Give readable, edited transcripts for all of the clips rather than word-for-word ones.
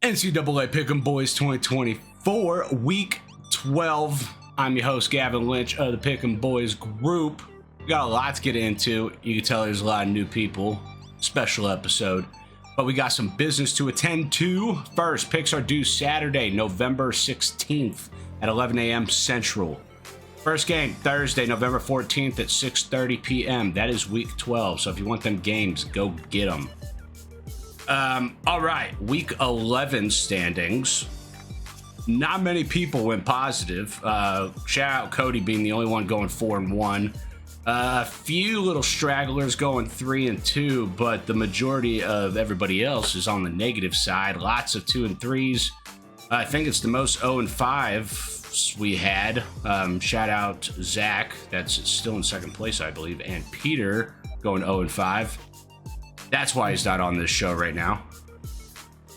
NCAA Pick'em Boys 2024, Week 12. I'm your host, Gavin Lynch of the Pick'em Boys group. We got a lot to get into. You can tell there's a lot of new people. Special episode. But we got some business to attend to. First, picks are due Saturday, November 16th at 11 a.m. Central. First game, Thursday, November 14th at 6:30 p.m. That is Week 12. So if you want them games, go get them. All right, Week 11 standings. Not many people went positive. Shout out Cody being the only one going 4-1. A few little stragglers going 3-2, but the majority of everybody else is on the negative side. Lots of 2 and 3s. I think it's the most 0-5 we had. Shout out Zach, that's still in second place, I believe, and Peter going 0-5. That's why he's not on this show right now.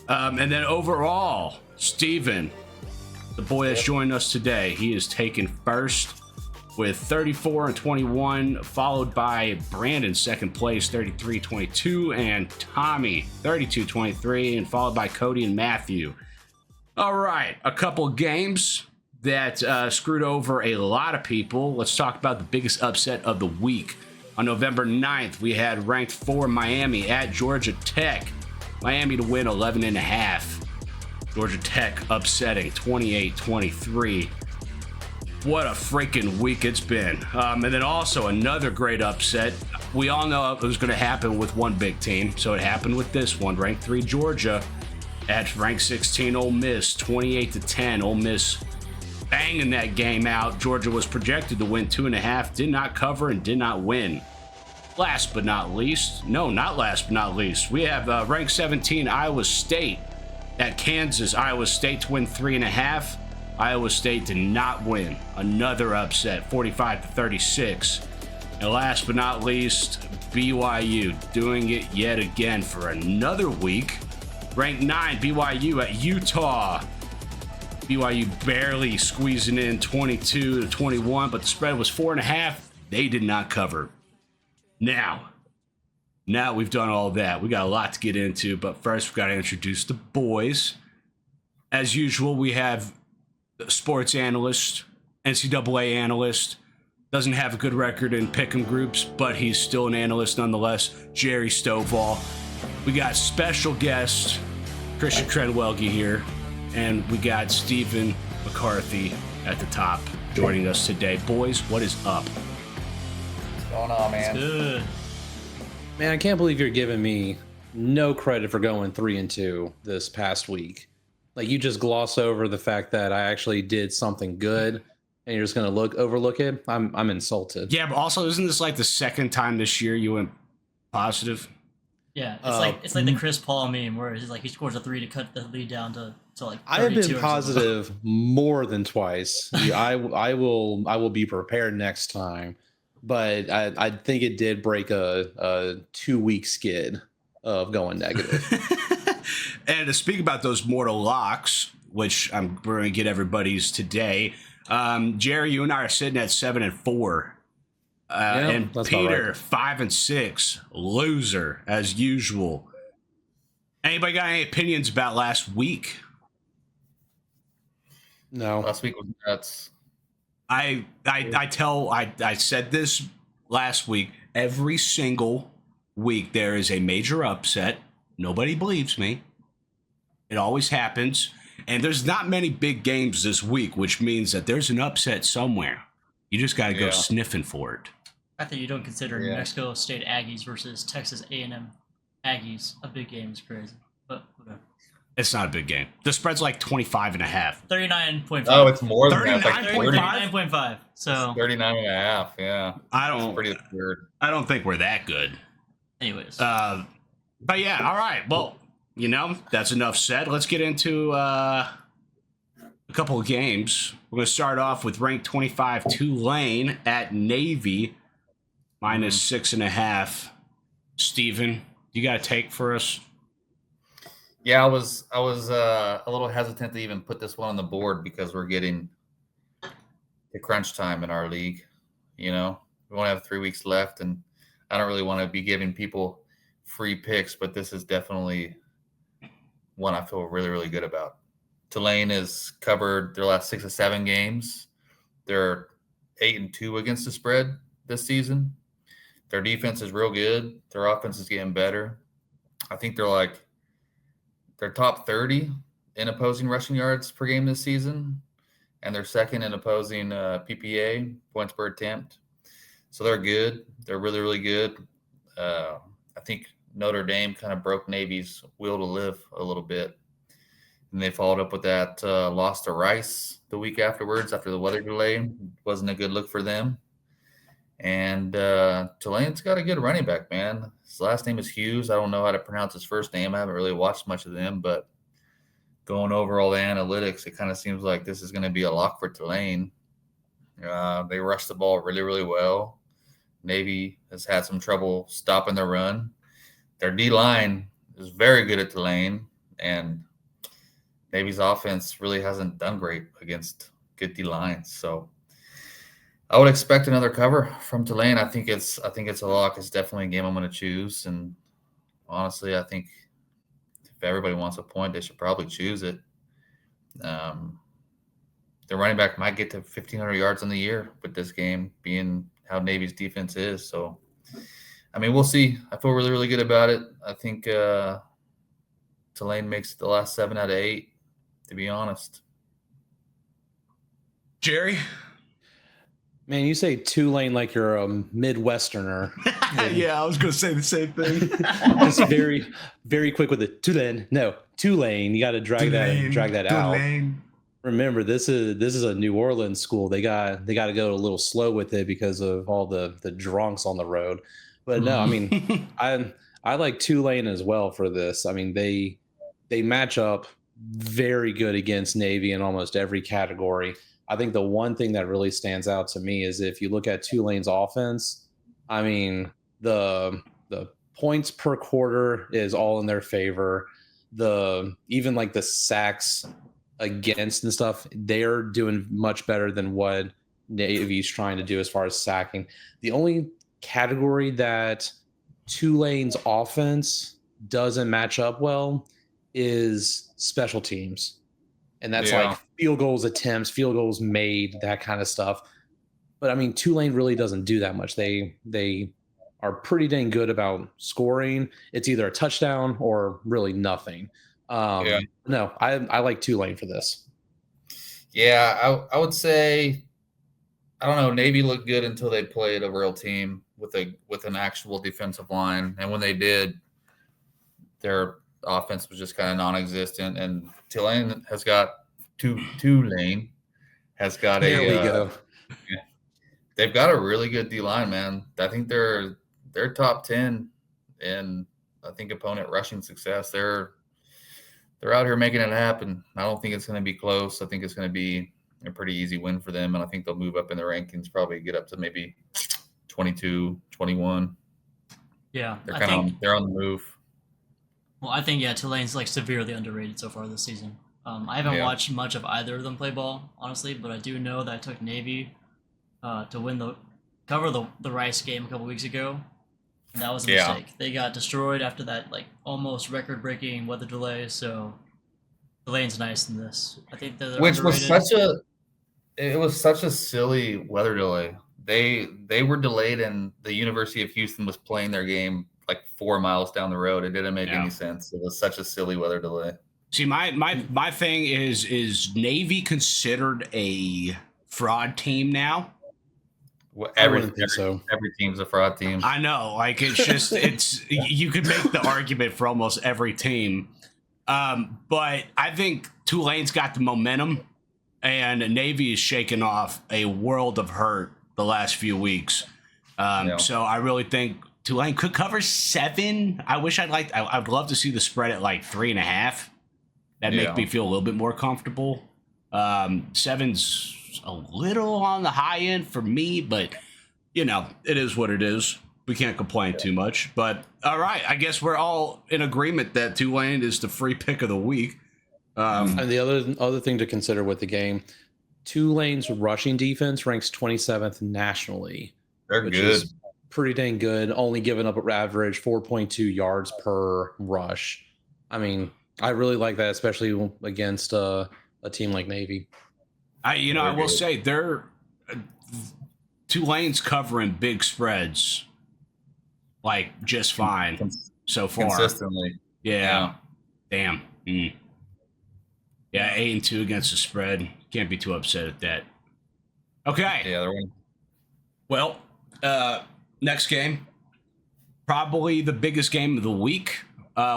And then overall, Steven, the boy that's joined us today, he is taken first with 34-21, followed by Brandon, second place, 33-22, and Tommy, 32-23, and followed by Cody and Matthew. All right, a couple games that screwed over a lot of people. Let's talk about the biggest upset of the week. On November 9th, we had ranked 4 Miami at Georgia Tech. Miami to win 11.5. Georgia Tech upsetting 28-23. What a freaking week it's been. And then also another great upset. We all know it was going to happen with one big team, so it happened with this one. Ranked 3 Georgia at ranked 16 Ole Miss, 28-10. Ole Miss banging that game out. Georgia was projected to win 2.5, did not cover and did not win. Last but not least, we have ranked 17 Iowa State at Kansas. Iowa State to win 3.5. Iowa State did not win. Another upset, 45-36. And last but not least, BYU doing it yet again for another week. Ranked 9 BYU at Utah. BYU barely squeezing in 22-21, but the spread was 4.5. They did not cover. Now we've done all that. We got a lot to get into, but first we've got to introduce the boys. As usual, we have the sports analyst, NCAA analyst, doesn't have a good record in pick'em groups, but he's still an analyst nonetheless, Jerry Stovall. We got special guest, Christian Crenwelge here. And we got Stephen McCarthy at the top joining us today. Boys, what is up? What's going on, man? It's good. Man, I can't believe you're giving me no credit for going 3-2 this past week. Like, you just gloss over the fact that I actually did something good and you're just going to overlook it. I'm insulted. Yeah, but also, isn't this like the second time this year you went positive? Yeah, it's like the Chris Paul meme where he's like he scores a 3 to cut the lead down to like 32. I have been positive more than twice. I will be prepared next time, but I think it did break a 2-week skid of going negative. And to speak about those mortal locks, which we're going to get everybody's today, Jerry, you and I are sitting at 7-4. And Peter, right. 5-6, loser as usual. Anybody got any opinions about last week? No. Last week was nuts. I said this last week. Every single week there is a major upset. Nobody believes me. It always happens. And there's not many big games this week, which means that there's an upset somewhere. You just got to go sniffing for it. I think you don't consider New Mexico State Aggies versus Texas A&M Aggies a big game is crazy, but whatever. It's not a big game. The spread's like 25.5. 39.5. Oh, it's more than that. 39.5. So 39.5. Yeah. That's pretty weird. I don't think we're that good. Anyways. But yeah, all right. Well, that's enough said. Let's get into a couple of games. We're going to start off with ranked 25 Tulane at Navy, minus 6.5. Steven, you got a take for us? Yeah, I was a little hesitant to even put this one on the board because we're getting to crunch time in our league. We only have 3 weeks left, and I don't really want to be giving people free picks, but this is definitely one I feel really, really good about. Tulane has covered their last 6 or 7 games. They're 8-2 against the spread this season. Their defense is real good. Their offense is getting better. I think they're top 30 in opposing rushing yards per game this season, and they're second in opposing PPA, points per attempt. So they're good. They're really, really good. I think Notre Dame kind of broke Navy's will to live a little bit. And they followed up with that loss to Rice the week afterwards after the weather delay. Wasn't a good look for them. And Tulane's got a good running back, man. His last name is Hughes. I don't know how to pronounce his first name. I haven't really watched much of them, but going over all the analytics, it kind of seems like this is going to be a lock for Tulane. They rush the ball really, really well. Navy has had some trouble stopping the run. Their D-line is very good at Tulane, and Navy's offense really hasn't done great against good D-lines. So I would expect another cover from Tulane. I think it's a lock. It's definitely a game I'm going to choose. And honestly, I think if everybody wants a point, they should probably choose it. The running back might get to 1,500 yards in the year with this game being how Navy's defense is. So, I mean, we'll see. I feel really, really good about it. I think Tulane makes the last 7 out of 8, to be honest. Jerry? Man, you say Tulane like you're a Midwesterner. Yeah, I was going to say the same thing. Just very, very quick with it. Tulane. No, Tulane. You got to drag that out. Remember, this is a New Orleans school. They got to go a little slow with it because of all the drunks on the road. But no, I mean, I like Tulane as well for this. I mean, they match up very good against Navy in almost every category. I think the one thing that really stands out to me is if you look at Tulane's offense, I mean, the points per quarter is all in their favor. Even like the sacks against and stuff, they're doing much better than what Navy's trying to do as far as sacking. The only category that Tulane's offense doesn't match up well is special teams. And that's like field goals attempts, field goals made, that kind of stuff. But I mean, Tulane really doesn't do that much. They are pretty dang good about scoring. It's either a touchdown or really nothing. No, I like Tulane for this. Yeah, I would say, I don't know, Navy looked good until they played a real team with an actual defensive line. And when they did, their offense was just kind of non-existent, and Tulane has got Tulane has got there we go. They've got a really good D-line, man. I think they're top 10 in, I think, opponent rushing success. They're out here making it happen. I don't think it's going to be close. I think it's going to be a pretty easy win for them, and I think they'll move up in the rankings, probably get up to maybe 22, 21. Yeah, they're on the move. Well, I think, Tulane's like severely underrated so far this season. I haven't watched much of either of them play ball, honestly, but I do know that I took Navy to cover the Rice game a couple weeks ago, and that was a mistake. They got destroyed after that like almost record-breaking weather delay. So Tulane's nice in this. I think they're which underrated. was such a silly weather delay. They were delayed, and the University of Houston was playing their game like 4 miles down the road. It didn't make any sense. It was such a silly weather delay. See, my thing is Navy considered a fraud team now? Well, Every team's a fraud team. I know, like you could make the argument for almost every team, but I think Tulane's got the momentum, and Navy is shaking off a world of hurt the last few weeks. So I really think Tulane could cover 7. I'd love to see the spread at like 3.5. That'd make me feel a little bit more comfortable. 7's a little on the high end for me, but it is what it is. We can't complain too much. But all right, I guess we're all in agreement that Tulane is the free pick of the week. And the other thing to consider with the game, Tulane's rushing defense ranks 27th nationally. They're which good. Is pretty dang good. Only giving up an average 4.2 yards per rush. I mean, I really like that, especially against a team like Navy. I will say they're Tulane's covering big spreads like just fine so far. Consistently. Yeah. Damn. Yeah, 8-2 against the spread. Can't be too upset at that. Okay. Yeah, they're winning. Well, next game, probably the biggest game of the week.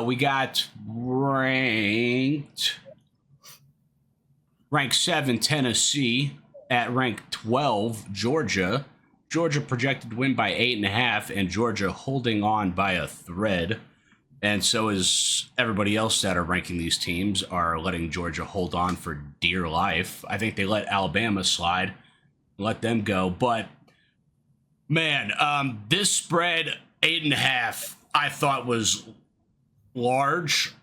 We got ranked 7 Tennessee at ranked 12 Georgia. Georgia projected to win by 8.5, and Georgia holding on by a thread. And so is everybody else that are ranking these teams are letting Georgia hold on for dear life. I think they let Alabama slide, let them go. But man, this spread 8.5, I thought was large.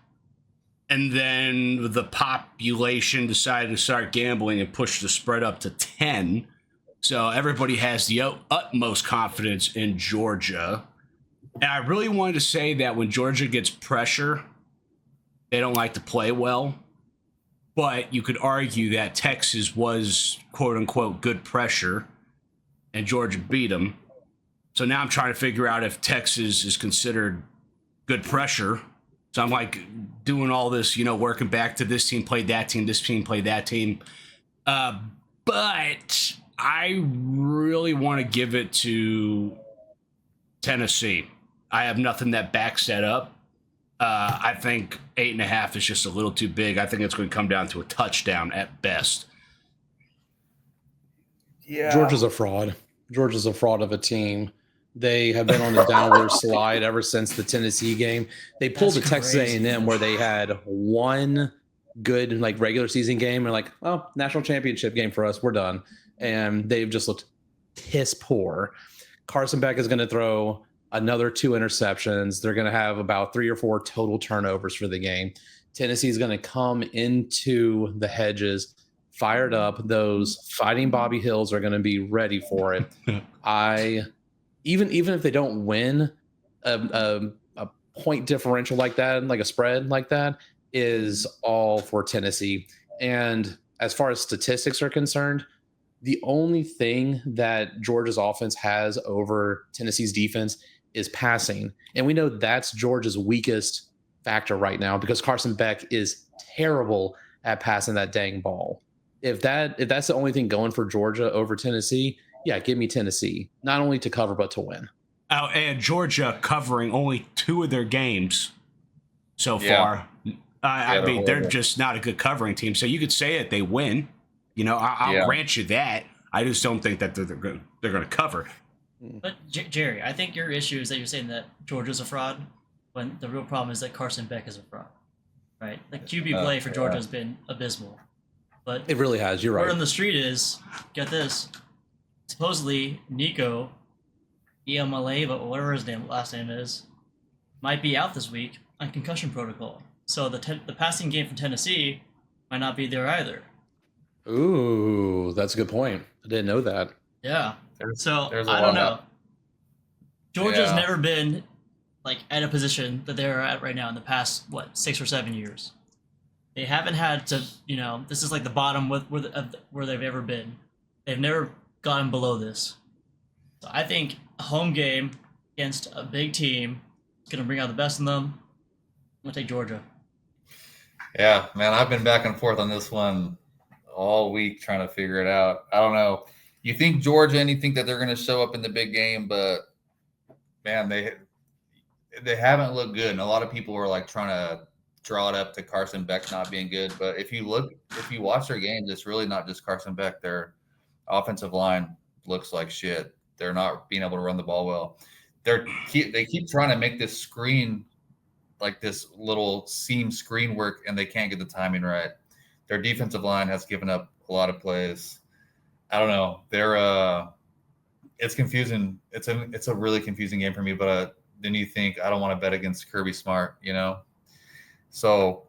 And then the population decided to start gambling and push the spread up to 10. So everybody has the utmost confidence in Georgia. And I really wanted to say that when Georgia gets pressure, they don't like to play well. But you could argue that Texas was, quote unquote, good pressure, and Georgia beat them. So now I'm trying to figure out if Texas is considered good pressure. So I'm like doing all this, working back to this team played that team, this team played that team. But I really want to give it to Tennessee. I have nothing that backs that up. I think 8.5 is just a little too big. I think it's going to come down to a touchdown at best. Yeah. Georgia's a fraud. Georgia's a fraud of a team. They have been on the downward slide ever since the Tennessee game. They pulled the Texas A&M where they had one good regular season game and national championship game for us. We're done. And they've just looked piss poor. Carson Beck is going to throw another 2 interceptions. They're going to have about 3 or 4 total turnovers for the game. Tennessee is going to come into the hedges fired up. Those Fighting Bobby Hills are going to be ready for it. Even if they don't win, a point differential like that, like a spread like that, is all for Tennessee. And as far as statistics are concerned, the only thing that Georgia's offense has over Tennessee's defense is passing. And we know that's Georgia's weakest factor right now because Carson Beck is terrible at passing that dang ball. If that's the only thing going for Georgia over Tennessee, yeah, give me Tennessee. Not only to cover, but to win. Oh, and Georgia covering only 2 of their games so far. I mean, they're just not a good covering team. So you could say it, they win. I'll grant you that. I just don't think that they're going to cover. But Jerry, I think your issue is that you're saying that Georgia's a fraud when the real problem is that Carson Beck is a fraud, right? The QB play for Georgia has been abysmal. But it really has. You're right. Word on the street is, get this, supposedly Nico Iamaleava, or whatever his last name is, might be out this week on concussion protocol. So the passing game from Tennessee might not be there either. Ooh, that's a good point. I didn't know that. Yeah. I don't know. Georgia's never been at a position that they're at right now in the past 6 or 7 years. They haven't had to, this is the bottom where they've ever been. They've never gotten below this. So I think a home game against a big team is going to bring out the best in them. I'm going to take Georgia. Yeah, man, I've been back and forth on this one all week trying to figure it out. I don't know. You think Georgia and you think that they're going to show up in the big game, but man, they haven't looked good. And a lot of people were trying to draw it up to Carson Beck not being good. But if you watch their games, it's really not just Carson Beck. Their offensive line looks like shit. They're not being able to run the ball well. They keep trying to make this screen, this little seam screen work, and they can't get the timing right. Their defensive line has given up a lot of plays. I don't know. It's confusing. It's a really confusing game for me. But then you think I don't want to bet against Kirby Smart, So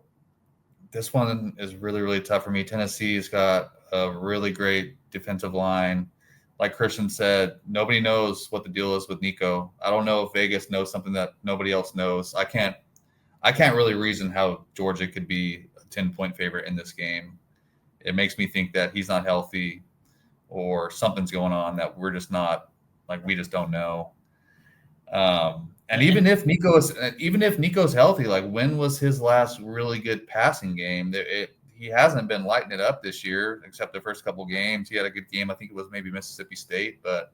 this one is really, really tough for me. Tennessee's got a really great defensive line. Like Christian said, nobody knows what the deal is with Nico. I don't know if Vegas knows something that nobody else knows. I I can't really reason how Georgia could be a 10-point favorite in this game. It makes me think that he's not healthy or something's going on that we're just not, like, we just don't know. And even if Nico's healthy, like, when was his last really good passing game? He hasn't been lighting it up this year, except the first couple games. He had a good game. I think it was maybe Mississippi State, but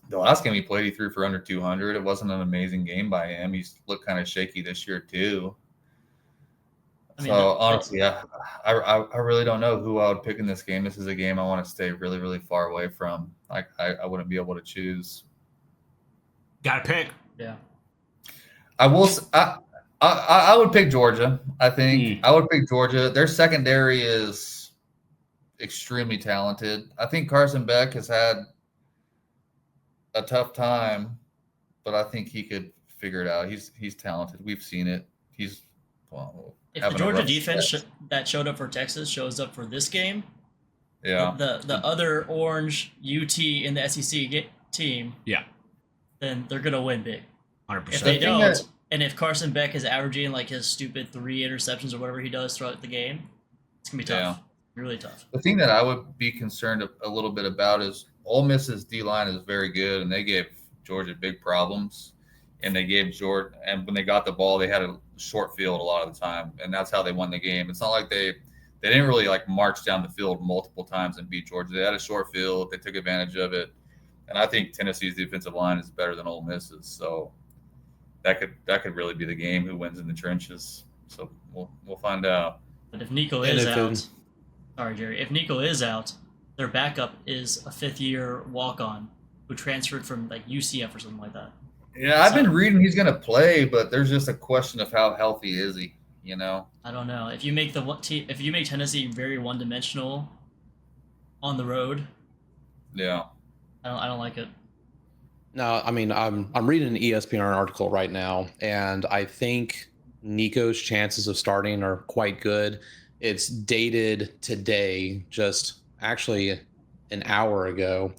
the last game he played, he threw for under 200. It wasn't an amazing game by him. He's looked kind of shaky this year too. Honestly, I really don't know who I would pick in this game. This is a game I want to stay really, really far away from. Like, I wouldn't be able to choose. Got to pick. Yeah. I would pick Georgia. I think I would pick Georgia. Their secondary is extremely talented. I think Carson Beck has had a tough time, but I think he could figure it out. He's talented. We've seen it. If the Georgia defense that showed up for Texas shows up for this game, the other orange UT in the SEC team, then they're gonna win big. 100%. If they don't, and if Carson Beck is averaging like his stupid 3 interceptions or whatever he does throughout the game, it's gonna be tough. Really tough. The thing that I would be concerned a little bit about is Ole Miss's D-line is very good, and they gave Georgia big problems. And they gave Georgia, and when they got the ball, they had a short field a lot of the time, and that's how they won the game. It's not like they didn't really like march down the field multiple times and beat Georgia. They had a short field. They took advantage of it, and I think Tennessee's defensive line is better than Ole Miss's. So that could really be the game. Who wins in the trenches? So we'll find out. But if Nico is out, sorry Jerry, if Nico is out, their backup is a 5th-year walk-on who transferred from like UCF or something like that. Yeah, I've been reading he's going to play, but there's just a question of how healthy is he, you know? I don't know. If you make Tennessee very one-dimensional on the road, I don't like it. No, I mean, I'm reading an ESPN article right now, and I think Nico's chances of starting are quite good. It's dated today, just actually an hour ago,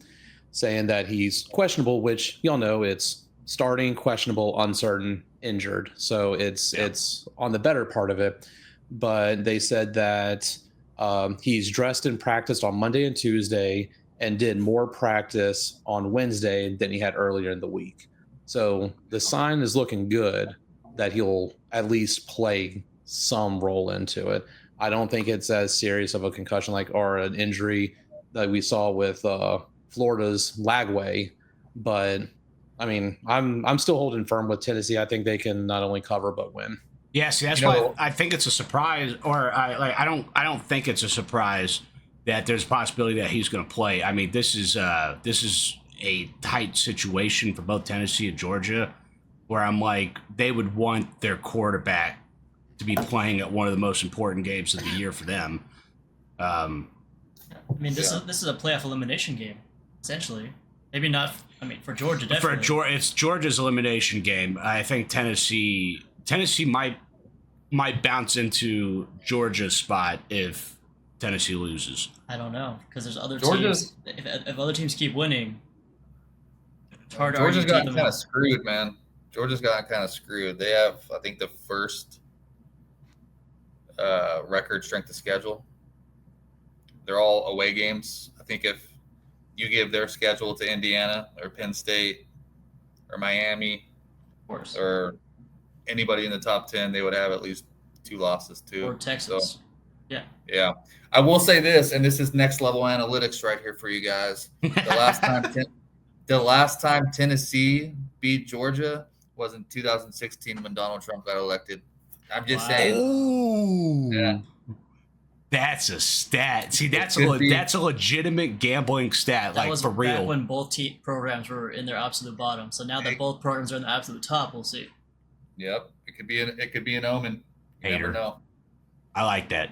saying that he's questionable, which y'all know it's starting, questionable, uncertain, injured. So it's on the better part of it. But they said that he's dressed and practiced on Monday and Tuesday and did more practice on Wednesday than he had earlier in the week. So the sign is looking good that he'll at least play some role into it. I don't think it's as serious of a concussion or an injury that we saw with Florida's Lagway, but I mean, I'm still holding firm with Tennessee. I think they can not only cover but win. Yeah, see, that's why I think it's a surprise, or I don't think it's a surprise that there's a possibility that he's going to play. I mean, this is a tight situation for both Tennessee and Georgia, where I'm like, they would want their quarterback to be playing at one of the most important games of the year for them. I mean, this is a playoff elimination game, essentially. Maybe not. I mean, for Georgia, definitely. It's Georgia's elimination game. I think Tennessee might bounce into Georgia's spot if Tennessee loses. I don't know, because there's other teams. If other teams keep winning, it's hard to argue. Georgia's gotten kind of screwed, man. Georgia's gotten kind of screwed. They have, I think, the first record strength of schedule. They're all away games. I think if you give their schedule to Indiana or Penn State or Miami, of course, or anybody in the top 10, they would have at least 2 losses too. Or Texas. So, yeah. I will say this, and this is next level analytics right here for you guys. The last time Tennessee beat Georgia was in 2016 when Donald Trump got elected. I'm just saying. Ooh. Yeah. That's a stat. See, that's a legitimate gambling stat, that was for real. Back when both programs were in their absolute bottom. So now that both programs are in the absolute top, we'll see. Yep, it could be an omen. You never know. I like that.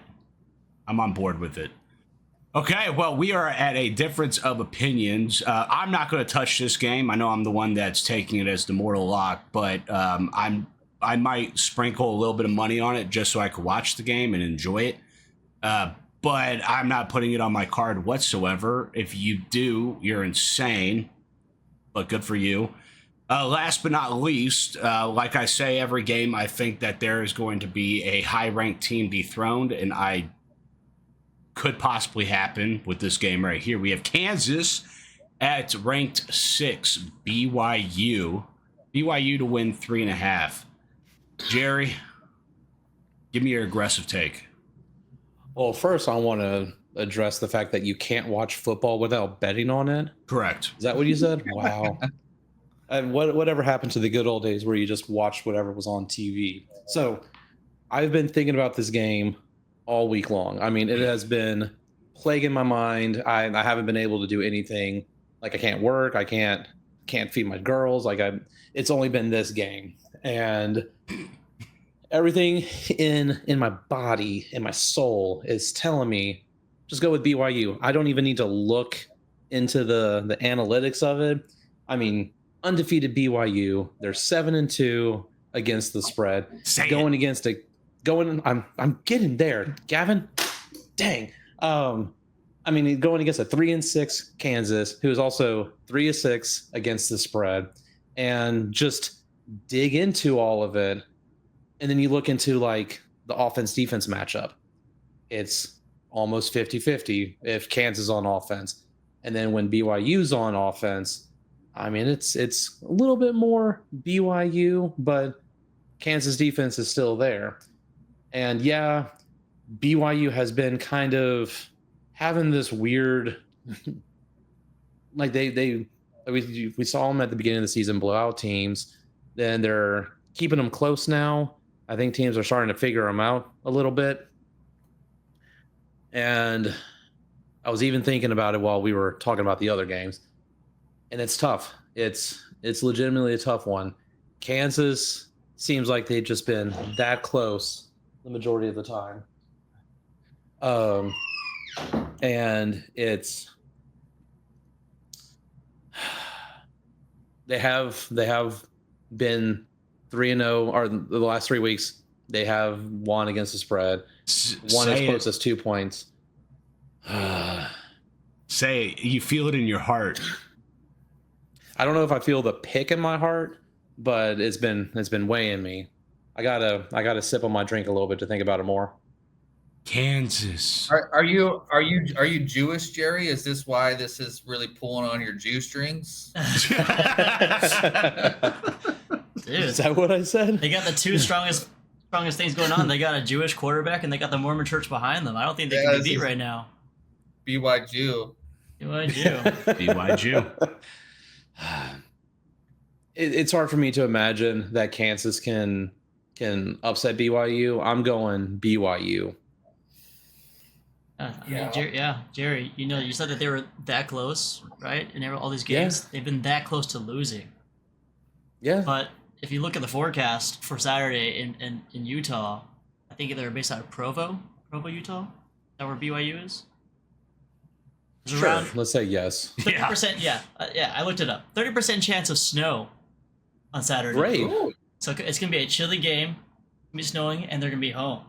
I'm on board with it. Okay, well, we are at a difference of opinions. I'm not going to touch this game. I know I'm the one that's taking it as the mortal lock, but I might sprinkle a little bit of money on it just so I could watch the game and enjoy it. But I'm not putting it on my card whatsoever. If you do, you're insane, but good for you. Last but not least, like I say every game, I think that there is going to be a high-ranked team dethroned, and I could possibly happen with this game right here. We have Kansas at ranked 6, BYU. BYU to win 3.5. Jerry, give me your aggressive take. Well, first, I want to address the fact that you can't watch football without betting on it. Correct. Is that what you said? Wow. And whatever happened to the good old days where you just watched whatever was on TV? So I've been thinking about this game all week long. I mean, it has been plaguing my mind. I haven't been able to do anything. Like, I can't work. I can't feed my girls. It's only been this game. And everything in my body, in my soul is telling me, just go with BYU. I don't even need to look into the analytics of it. I mean, undefeated BYU. They're 7-2 against the spread. I'm getting there, Gavin. Dang. I mean, going against a 3-6 Kansas, who is also 3-6 against the spread, and just dig into all of it. And then you look into like the offense-defense matchup. It's almost 50-50 if Kansas is on offense. And then when BYU's on offense, I mean, it's a little bit more BYU, but Kansas defense is still there. And yeah, BYU has been kind of having this weird, like we saw them at the beginning of the season blow out teams. Then they're keeping them close now. I think teams are starting to figure them out a little bit. And I was even thinking about it while we were talking about the other games. And it's tough. It's legitimately a tough one. Kansas seems like they've just been that close the majority of the time. And they have been 3-0, or the last 3 weeks they have won against the spread. One as close as 2 points. Say it. You feel it in your heart. I don't know if I feel the pick in my heart, but it's been weighing me. I gotta sip on my drink a little bit to think about it more. Kansas. Are you Jewish, Jerry? Is this why this is really pulling on your Jew strings? Dude, Is that what I said? they got the two strongest things going on. They got a Jewish quarterback and they got the Mormon church behind them. I don't think they can be beat right now. BYU. BYU. It's hard for me to imagine that Kansas can upset BYU. I'm going BYU. Jerry, you said that they were that close, right? In all these games, they've been that close to losing. Yeah. But if you look at the forecast for Saturday in Utah, I think they're based out of Provo, Utah. Is that where BYU is? Sure. Let's say yes. 30%. Yeah. I looked it up. 30% chance of snow on Saturday. Great. Ooh. So it's gonna be a chilly game. It's gonna be snowing, and they're gonna be home.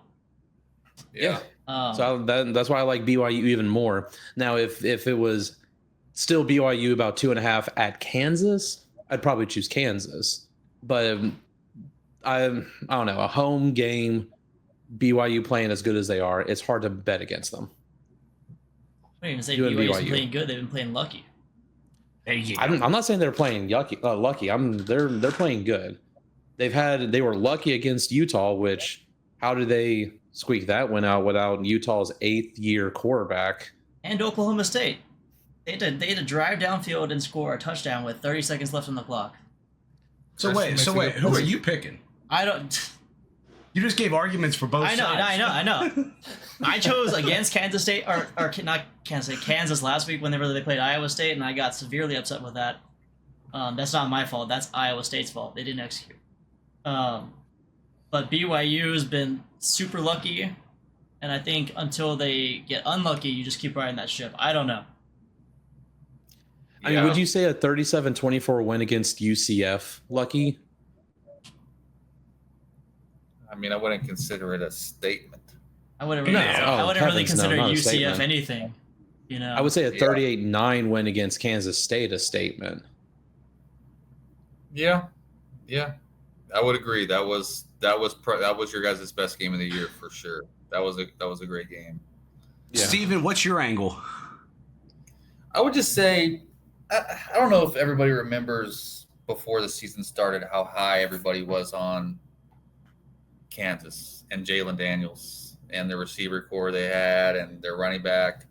Yeah. So that's why I like BYU even more. Now, if it was still BYU about 2.5 at Kansas, I'd probably choose Kansas. But I don't know, a home game, BYU playing as good as they are, it's hard to bet against them. I didn't even say BYU's been playing good. They've been playing lucky. I'm not saying they're playing lucky. They're playing good. They were lucky against Utah, which how did they squeak that one out without Utah's 8th-year quarterback? And Oklahoma State. They had to drive downfield and score a touchdown with 30 seconds left on the clock. So wait, who are you picking? I don't. You just gave arguments for both sides. I know. I chose against Kansas State, or not Kansas State, Kansas last week whenever they played Iowa State, and I got severely upset with that. That's not my fault. That's Iowa State's fault. They didn't execute. But BYU has been super lucky, and I think until they get unlucky, you just keep riding that ship. I don't know. I mean, would you say a 37-24 win against UCF lucky? I mean, I wouldn't consider it a statement. I wouldn't really consider UCF anything. I would say a 38-9 win against Kansas State a statement. Yeah, yeah, I would agree. That was your guys' best game of the year for sure. That was a great game. Yeah. Steven, what's your angle? I would just say, I don't know if everybody remembers before the season started how high everybody was on Kansas and Jalen Daniels and the receiver core they had and their running back.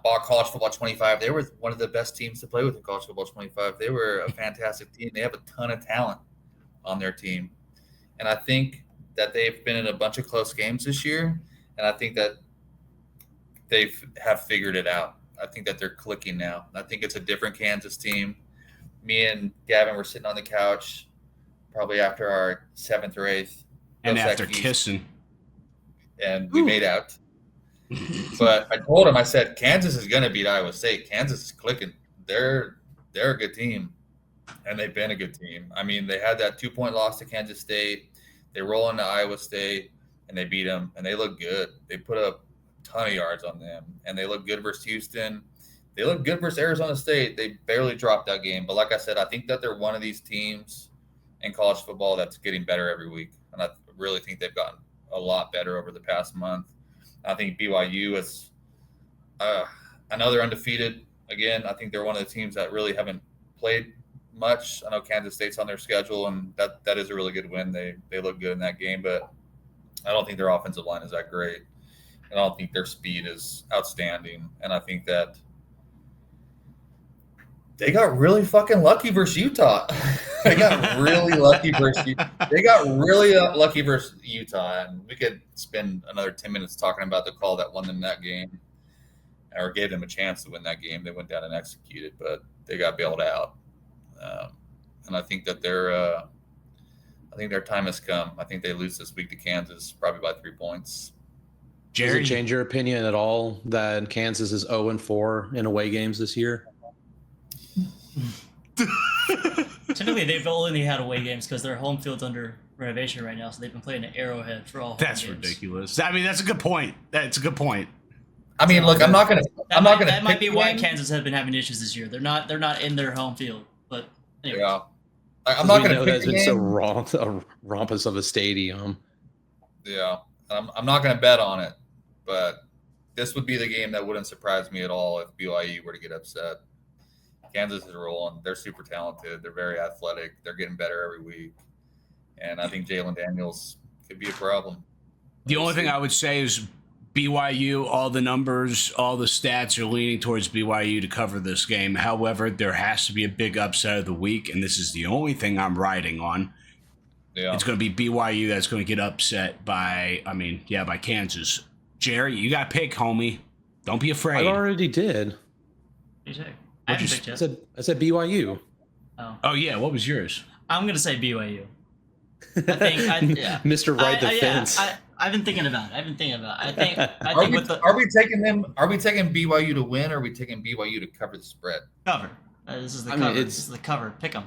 Bought College Football 25. They were one of the best teams to play with in College Football 25. They were a fantastic team. They have a ton of talent on their team. And I think that they've been in a bunch of close games this year. And I think that they have figured it out. I think that they're clicking now. I think it's a different Kansas team. Me and Gavin were sitting on the couch probably after our 7th or 8th. And after kissing. And we made out. But I told him, I said, Kansas is going to beat Iowa State. Kansas is clicking. They're a good team, and they've been a good team. I mean, they had that 2-point loss to Kansas State. They roll into Iowa State, and they beat them, and they look good. They put up a ton of yards on them, and they look good versus Houston. They look good versus Arizona State. They barely dropped that game. But like I said, I think that they're one of these teams in college football that's getting better every week, and I really think they've gotten a lot better over the past month. I think BYU is I know they're undefeated. Again, I think they're one of the teams that really haven't played much. I know Kansas State's on their schedule, and that is a really good win. They look good in that game, but I don't think their offensive line is that great. And I don't think their speed is outstanding. And I think that they got really fucking lucky versus Utah. They got really lucky versus Utah, and we could spend another 10 minutes talking about the call that won them that game, or gave them a chance to win that game. They went down and executed, but they got bailed out. And I think that their time has come. I think they lose this week to Kansas, probably by 3 points. Jerry, does it change your opinion at all that Kansas is 0-4 in away games this year? Typically, they've only had away games because their home field's under renovation right now, so they've been playing at Arrowhead for all home That's games. ridiculous. I mean, that's a good point. That's a good point. I mean, look, I'm not gonna. That might be why Kansas has been having issues this year. They're not in their home field, but anyway. Yeah, I'm not gonna. That's been so a rompus of a stadium. Yeah, I'm not gonna bet on it, but this would be the game that wouldn't surprise me at all if BYU were to get upset. Kansas is rolling. They're super talented. They're very athletic. They're getting better every week. And I think Jalen Daniels could be a problem. The only thing I would say is BYU, all the numbers, all the stats are leaning towards BYU to cover this game. However, there has to be a big upset of the week, and this is the only thing I'm riding on. Yeah. It's going to be BYU that's going to get upset by Kansas. Jerry, you got to pick, homie. Don't be afraid. I already did. I said BYU. Oh yeah, what was yours? I'm gonna say BYU. I think Mr. Right Defense. I've been thinking about it. I think are we taking BYU to win, or are we taking BYU to cover the spread? Cover. This is the cover. This is the cover. Pick them.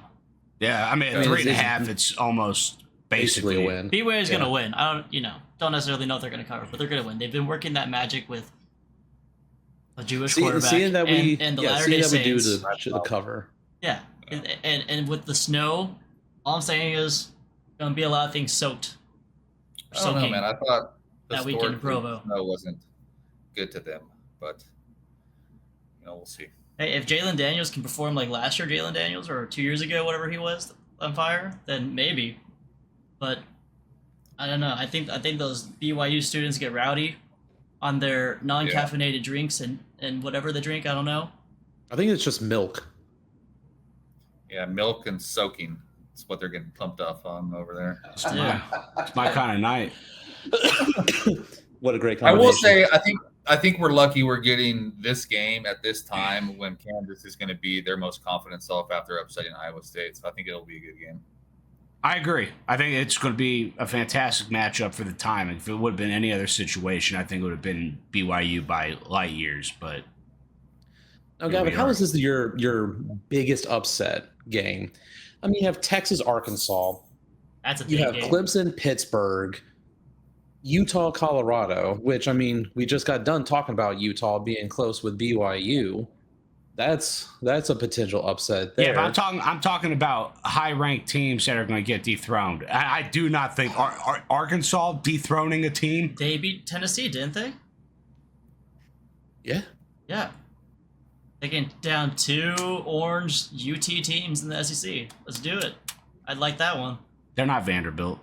Yeah, I mean at 3.5, it's almost basically a win. BYU is gonna win. I don't necessarily know if they're gonna cover, but they're gonna win. They've been working that magic with a Jewish quarterback and the Latter-day Saints. Do the cover. Yeah, and with the snow, all I'm saying is going to be a lot of things soaked. I don't know, man. I thought that weekend in Provo snow wasn't good to them, but we'll see. Hey, if Jalen Daniels can perform like last year, Jalen Daniels, or 2 years ago, whatever he was on fire, then maybe. But I don't know. I think those BYU students get rowdy on their non-caffeinated drinks and whatever they drink. I don't know. I think it's just milk. Yeah, milk and soaking. That's what they're getting pumped off on over there. It's my kind of night. What a great combination. I will say, I think we're lucky we're getting this game at this time when Kansas is going to be their most confident self after upsetting Iowa State. So I think it'll be a good game. I agree. I think it's going to be a fantastic matchup for the time. If it would have been any other situation, I think it would have been BYU by light years. But now, Gavin, how is this your biggest upset game? I mean, you have Texas, Arkansas. That's a big You have game. Clemson, Pittsburgh, Utah, Colorado. Which, I mean, we just got done talking about Utah being close with BYU. That's a potential upset there. Yeah, but I'm talking about high-ranked teams that are going to get dethroned. I do not think Arkansas dethroning a team. They beat Tennessee, didn't they? Yeah. Yeah. Taking down 2 orange UT teams in the SEC. Let's do it. I'd like that one. They're not Vanderbilt.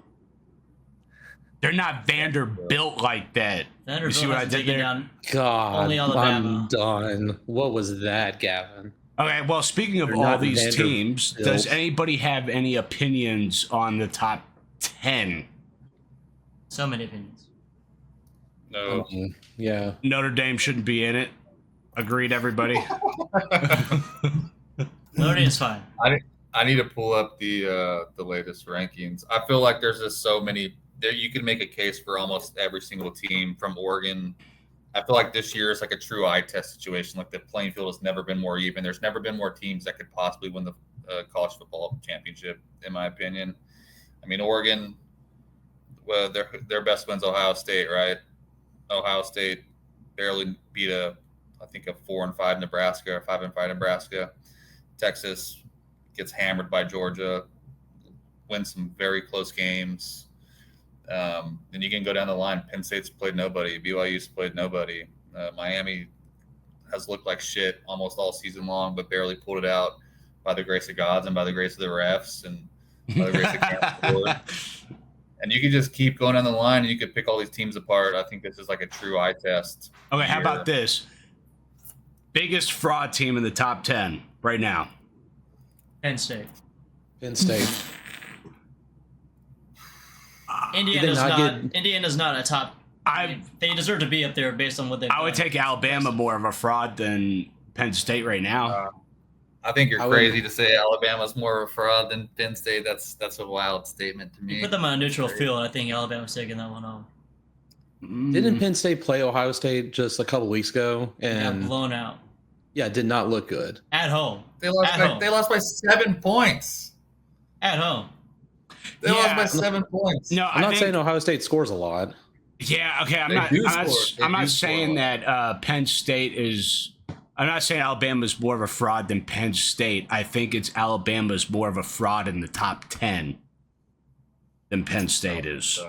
They're not Vanderbilt like that. Vanderbilt you see what I did there? Down God, only Alabama. I'm done. What was that, Gavin? Okay, well, speaking of They're all not these Vanderbilt. teams, does anybody have any opinions on the top 10? So many opinions. No. Yeah. Notre Dame shouldn't be in it. Agreed, everybody. Notre Dame is fine. I need to pull up the latest rankings. I feel like there's just so many. There, you could make a case for almost every single team from Oregon. I feel like this year is like a true eye test situation. Like the playing field has never been more even. There's never been more teams that could possibly win the college football championship, in my opinion. I mean, Oregon, well, their best win's Ohio State, right? Ohio State barely beat I think a 4-5 Nebraska or 5-5 Nebraska. Texas gets hammered by Georgia, wins some very close games. Then you can go down the line. Penn State's played nobody. BYU's played nobody. Miami has looked like shit almost all season long, but barely pulled it out by the grace of gods and by the grace of the refs and by the grace of Campbell. And you could just keep going down the line and you could pick all these teams apart. I think this is like a true eye test. Okay, how about this? Biggest fraud team in the top 10 right now. Penn State. Penn State. Indiana's not a top. They deserve to be up there based on what they've done. I would take Alabama more of a fraud than Penn State right now. I think you're crazy to say Alabama's more of a fraud than Penn State. That's a wild statement to me. You put them on a neutral field. I think Alabama's taking that one home. Didn't Penn State play Ohio State just a couple weeks ago? And got blown out. Yeah, it did not look good. At home. They lost by 7 points. At home. They lost by 7 points. No, I'm not saying Ohio State scores a lot. Yeah, okay. I'm not saying that Penn State is. I'm not saying Alabama's more of a fraud than Penn State. I think it's Alabama's more of a fraud in the top 10 than Penn State is.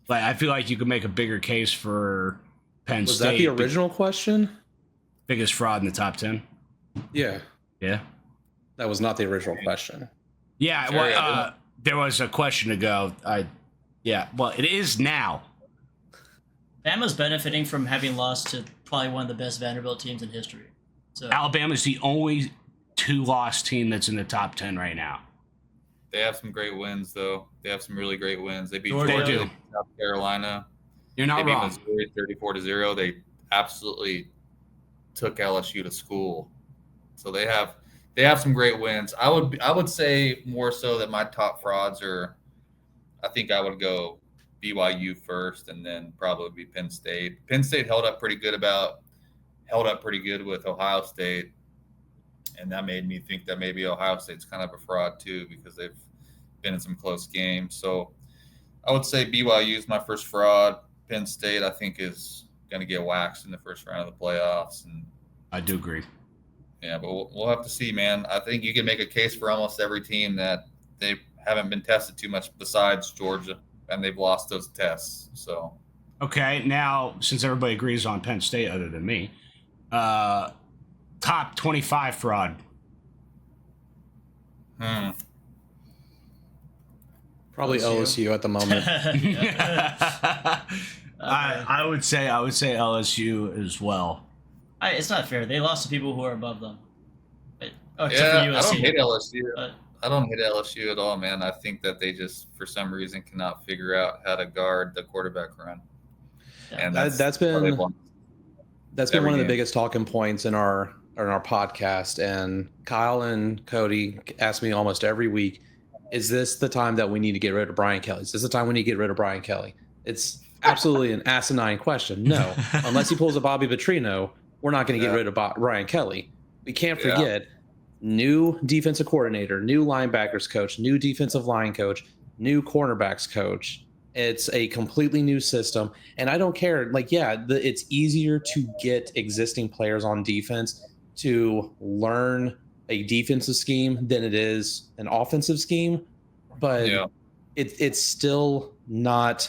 Like, I feel like you could make a bigger case for Penn State. Was that the original question? Biggest fraud in the top 10? Yeah. Yeah. That was not the original question. Yeah, well, there was a question ago. Well, it is now. Bama's benefiting from having lost to probably one of the best Vanderbilt teams in history. So Alabama's the only 2-loss team that's in the top 10 right now. They have some great wins, though. They have some really great wins. They beat Georgia. Georgia, they beat South Carolina. You're not They beat wrong. Missouri 34-0. They absolutely took LSU to school. So they have some great wins. I would say more so that my top frauds are. I think I would go BYU first, and then probably be Penn State. Penn State held up pretty good with Ohio State, and that made me think that maybe Ohio State's kind of a fraud too because they've been in some close games. So I would say BYU is my first fraud. Penn State, I think, is going to get waxed in the first round of the playoffs, and I do agree. Yeah, but we'll have to see, man. I think you can make a case for almost every team that they haven't been tested too much besides Georgia, and they've lost those tests. So, okay, now since everybody agrees on Penn State other than me, top 25 fraud. Probably LSU at the moment. I would say LSU as well. It's not fair. They lost to people who are above them. I don't hate LSU. I don't hate LSU at all, man. I think that they just, for some reason, cannot figure out how to guard the quarterback run. And that's been one of the game. biggest talking points in our podcast. And Kyle and Cody ask me almost every week, is this the time that we need to get rid of Brian Kelly? Is this the time we need to get rid of Brian Kelly? It's absolutely an asinine question. No, unless he pulls a Bobby Petrino, we're not going to get rid of Brian Kelly. We can't forget new defensive coordinator, new linebackers coach, new defensive line coach, new cornerbacks coach. It's a completely new system. And I don't care. Like, it's easier to get existing players on defense to learn a defensive scheme than it is an offensive scheme, but it's still not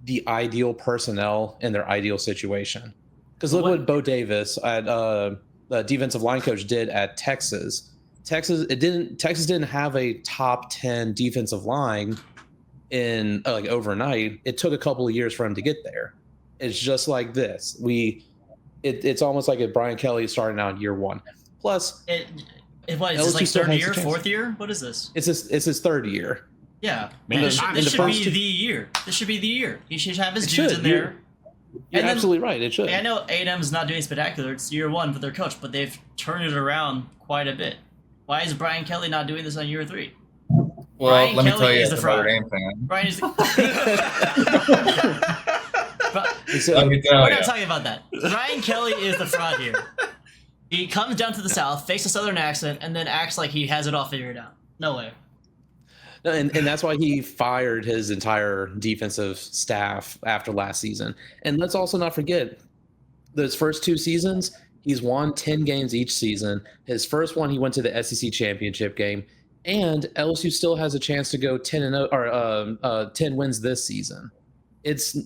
the ideal personnel in their ideal situation. Because look what Bo Davis, at the defensive line coach, did at Texas. Texas didn't have a top 10 defensive line in like overnight. It took a couple of years for him to get there. It's just like this. It's almost like if Brian Kelly is starting out in year one. Plus, is this like third year, fourth year? What is this? It's his third year. Yeah, man, this should be the year. This should be the year. He should have his dudes in there. You're absolutely right. It should. I know A&M is not doing spectacular. It's year one for their coach, but they've turned it around quite a bit. Why is Brian Kelly not doing this on year 3? Well, Brian let Kelly me tell you, is the as a fraud. Notre Dame fan. Brian is. We're not talking about that. Brian Kelly is the fraud here. He comes down to the South, fakes a Southern accent, and then acts like he has it all figured out. No way. No, and that's why he fired his entire defensive staff after last season. And let's also not forget, those first 2 seasons, he's won 10 games each season. His first one, he went to the SEC championship game, and LSU still has a chance to go 10-0 or 10 wins this season. Is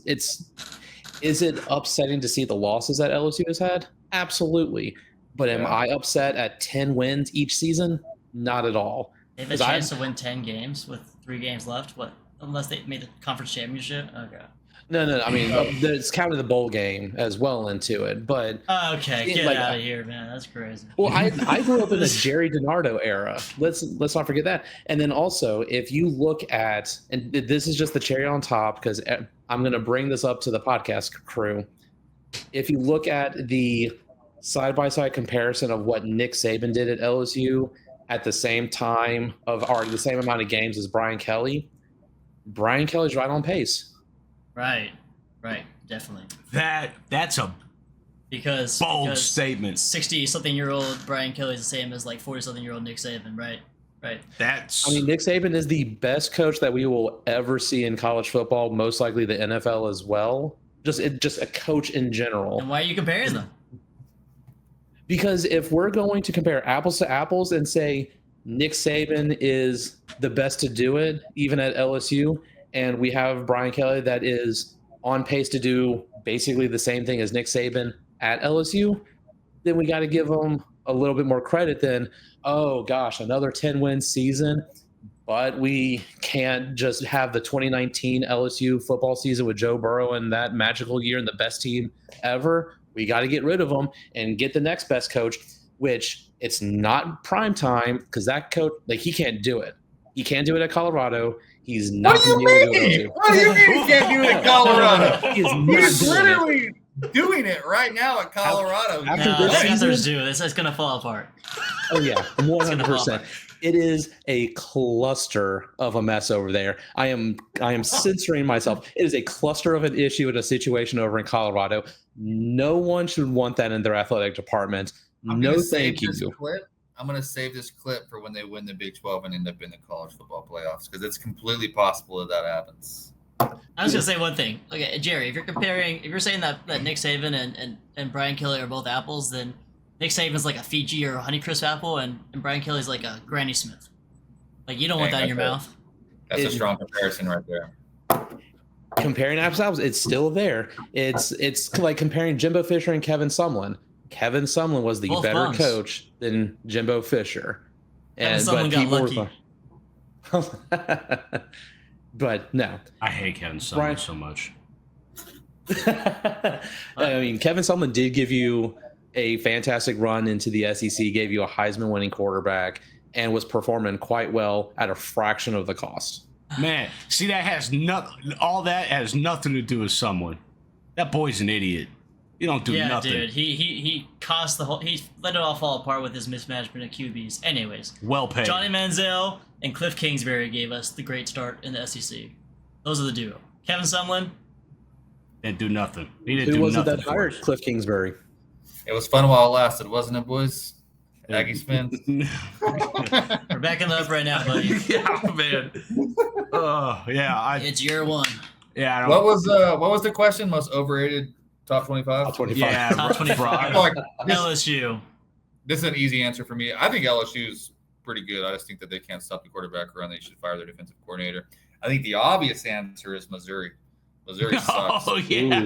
it upsetting to see the losses that LSU has had? Absolutely. But am I upset at 10 wins each season? Not at all. They have a chance to win 10 games with 3 games left. What? Unless they made the conference championship? Okay. No. I mean, it's counted the bowl game as well into it. But okay, get out of here, man. That's crazy. Well, I grew up in the Jerry DiNardo era. Let's not forget that. And then also, if you look at, and this is just the cherry on top, because I'm going to bring this up to the podcast crew. If you look at the side-by-side comparison of what Nick Saban did at LSU at the same time or the same amount of games as Brian Kelly's right on pace. Right, definitely. That's a bold statement. 60-something-year-old Brian Kelly is the same as like 40-something-year-old Nick Saban, right? I mean, Nick Saban is the best coach that we will ever see in college football, most likely the NFL as well. Just a coach in general. And why are you comparing them? Because if we're going to compare apples to apples and say Nick Saban is the best to do it, even at LSU, and we have Brian Kelly that is on pace to do basically the same thing as Nick Saban at LSU, then we got to give him a little bit more credit than, oh gosh, another 10-win season, but we can't just have the 2019 LSU football season with Joe Burrow and that magical year and the best team ever. We got to get rid of him and get the next best coach, which it's not prime time because that coach, like, he can't do it. He can't do it at Colorado. He's not. What do you mean? What do you mean he can't do it at Colorado? He's literally doing it right now at Colorado. After this season, it's going to fall apart. Oh yeah, 100%. It is a cluster of a mess over there. I am censoring myself. It is a cluster of an issue in a situation over in Colorado. No one should want that in their athletic department. No, thank you. I'm going to save this clip for when they win the Big 12 and end up in the college football playoffs, because it's completely possible that happens. I was going to say one thing. Okay, Jerry, if you're saying that Nick Saban and Brian Kelly are both apples, then Nick Saban's like a Fiji or a Honeycrisp apple, and Brian Kelly's like a Granny Smith. Like, you don't want that in your mouth. That's a strong comparison right there. Comparing apples to apples, it's still there. It's like comparing Jimbo Fisher and Kevin Sumlin. Kevin Sumlin was the better coach than Jimbo Fisher. Kevin Sumlin got lucky. But no. I hate Kevin Sumlin so much. I mean, Kevin Sumlin did give you a fantastic run into the SEC, gave you a Heisman winning quarterback, and was performing quite well at a fraction of the cost. Man, see, all that has nothing to do with someone. That boy's an idiot. You don't do nothing. Yeah, dude. He cost he let it all fall apart with his mismanagement of QBs. Anyways. Well paid. Johnny Manziel and Cliff Kingsbury gave us the great start in the SEC. Those are the duo. Kevin Sumlin didn't do nothing. He didn't Who do was nothing. It that hired Cliff Kingsbury? It was fun while it lasted, wasn't it, boys? Aggie Spins. We're backing up right now, buddy. Yeah, man. Yeah. It's year one. Yeah. I don't, what was the question? Most overrated top 25? Top 25. Yeah, top 25. Like, LSU. this is an easy answer for me. I think LSU's pretty good. I just think that they can't stop the quarterback run. They should fire their defensive coordinator. I think the obvious answer is Missouri. Missouri sucks. Oh yeah,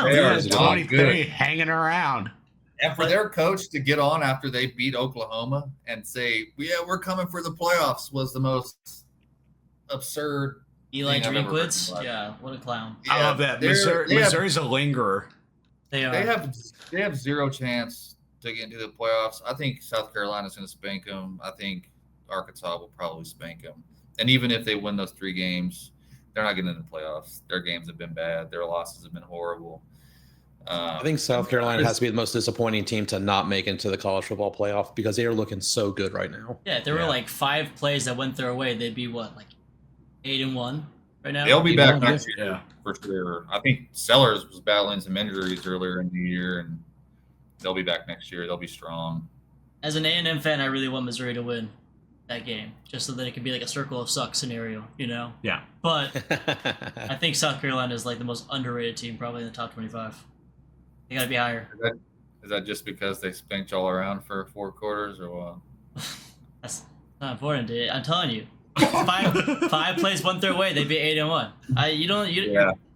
They are There's not 23 good. hanging around. And for their coach to get on after they beat Oklahoma and say, "Yeah, we're coming for the playoffs," was the most absurd. Eli thing I've ever heard in Drinkwitz, my life. yeah, what a clown. I love that. Missouri's a lingerer. They are. They have zero chance to get into the playoffs. I think South Carolina's going to spank them. I think Arkansas will probably spank them. And even if they win those 3 games, they're not getting into the playoffs. Their games have been bad. Their losses have been horrible. I think South Carolina has to be the most disappointing team to not make into the college football playoff because they are looking so good right now. Yeah, if there were like 5 plays that went their way, they'd be what, like 8-1 right now? They'll be back 8-1? next year for sure. I think Sellers was battling some injuries earlier in the year, and they'll be back next year. They'll be strong. As an A&M fan, I really want Missouri to win that game, just so that it could be like a circle of suck scenario, you know? Yeah. But I think South Carolina is like the most underrated team, probably in the top 25. They got to be higher. Is that just because they spanked y'all around for 4 quarters, or what? That's not important, dude. I'm telling you. 5 plays went their way, they'd be 8-1.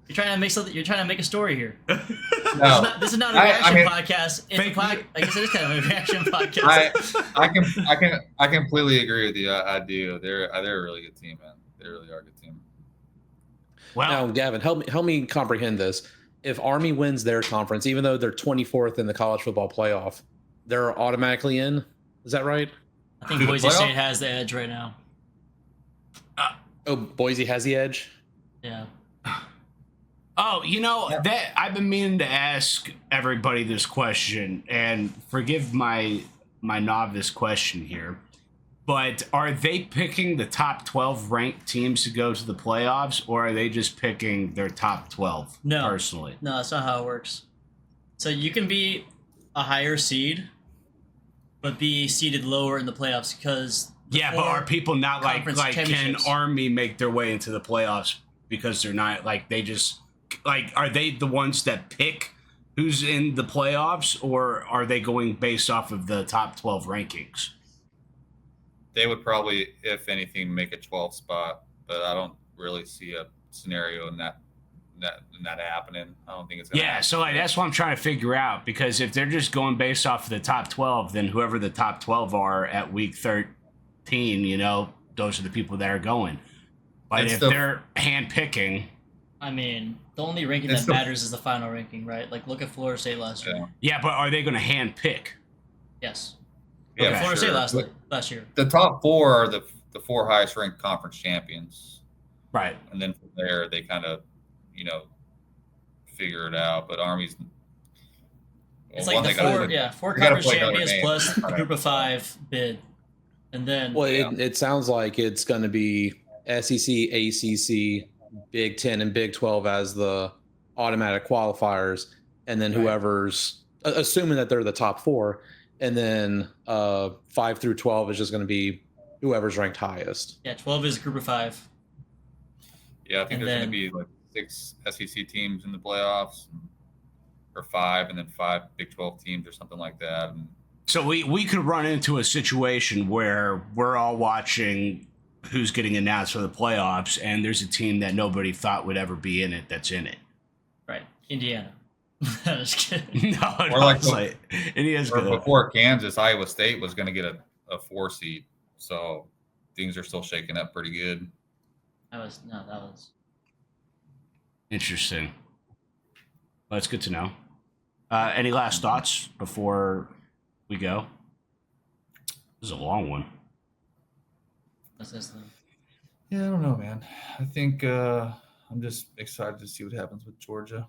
You're trying to make something. You're trying to make a story here. No, This is not a reaction mean, podcast. Like I said, it's kind of a reaction podcast. I completely agree with you. I do. They're a really good team, man. They really are a good team. Well, Now, Gavin, help me comprehend this. If Army wins their conference, even though they're 24th in the college football playoff, they're automatically in. Is that right? I think Boise State has the edge right now. Oh, Boise has the edge. Yeah. Oh, that I've been meaning to ask everybody this question, and forgive my novice question here, but are they picking the top 12 ranked teams to go to the playoffs, or are they just picking their top 12 personally? No, that's not how it works. So you can be a higher seed, but be seeded lower in the playoffs because but are people not like can championships. Army make their way into the playoffs because they're not like they just like are they the ones that pick who's in the playoffs, or are they going based off of the top 12 rankings? They would probably, if anything, make a 12 spot, but I don't really see a scenario in that happening. I don't think it's gonna happen. So like that's what I'm trying to figure out, because if they're just going based off of the top 12, then whoever the top 12 are at week 13, those are the people that are going. But if they're hand picking, I mean, the only ranking that matters is the final ranking, right? Like, look at Florida State last year. Yeah, but are they going to hand pick? Yes. Yeah, Florida sure. State last year. The top 4 are the 4 highest ranked conference champions. Right. And then from there, they kind of, figure it out. But Army's. It's like the 4 conference champions plus the group of 5 bid. And then. Well, it sounds like it's going to be SEC, ACC, Big 10, and Big 12 as the automatic qualifiers. And then whoever's, assuming that they're the top 4, and then 5 through 12 is just going to be whoever's ranked highest. Yeah, 12 is a group of 5. Yeah, I think there's going to be like 6 SEC teams in the playoffs, or 5, and then 5 Big 12 teams or something like that. And so we could run into a situation where we're all watching who's getting announced for the playoffs, and there's a team that nobody thought would ever be in it that's in it. Right. Indiana. I'm just kidding. Indiana's good. Before Kansas, Iowa State was going to get a 4 seed. So things are still shaking up pretty good. That was Interesting. Well, that's good to know. Any last thoughts before we go? This is a long one. What's this then? Yeah, I don't know, man. I think I'm just excited to see what happens with Georgia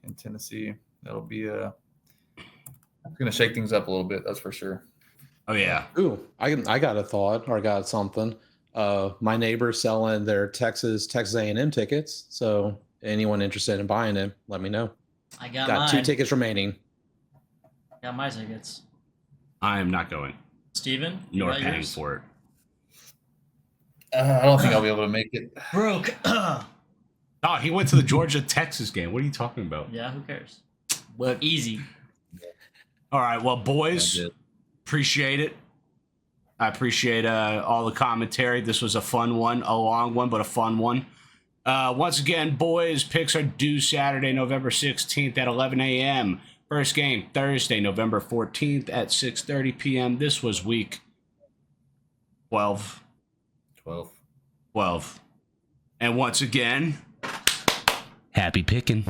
and Tennessee. That'll be going to shake things up a little bit. That's for sure. Oh yeah. Ooh, I got a thought, or I got something. My neighbor's selling their Texas A&M tickets. So anyone interested in buying it, let me know. I got mine. 2 tickets remaining. Got my tickets. I am not going. Steven? Nor paying for it. I don't think I'll be able to make it. Broke. Oh, he went to the Georgia-Texas game. What are you talking about? Yeah, who cares? What? Easy. All right, well, boys, Appreciate it. I appreciate all the commentary. This was a fun one, a long one, but a fun one. Once again, boys, picks are due Saturday, November 16th at 11 a.m. First game Thursday, November 14th at 6:30 p.m. This was week 12. 12. And once again, happy picking.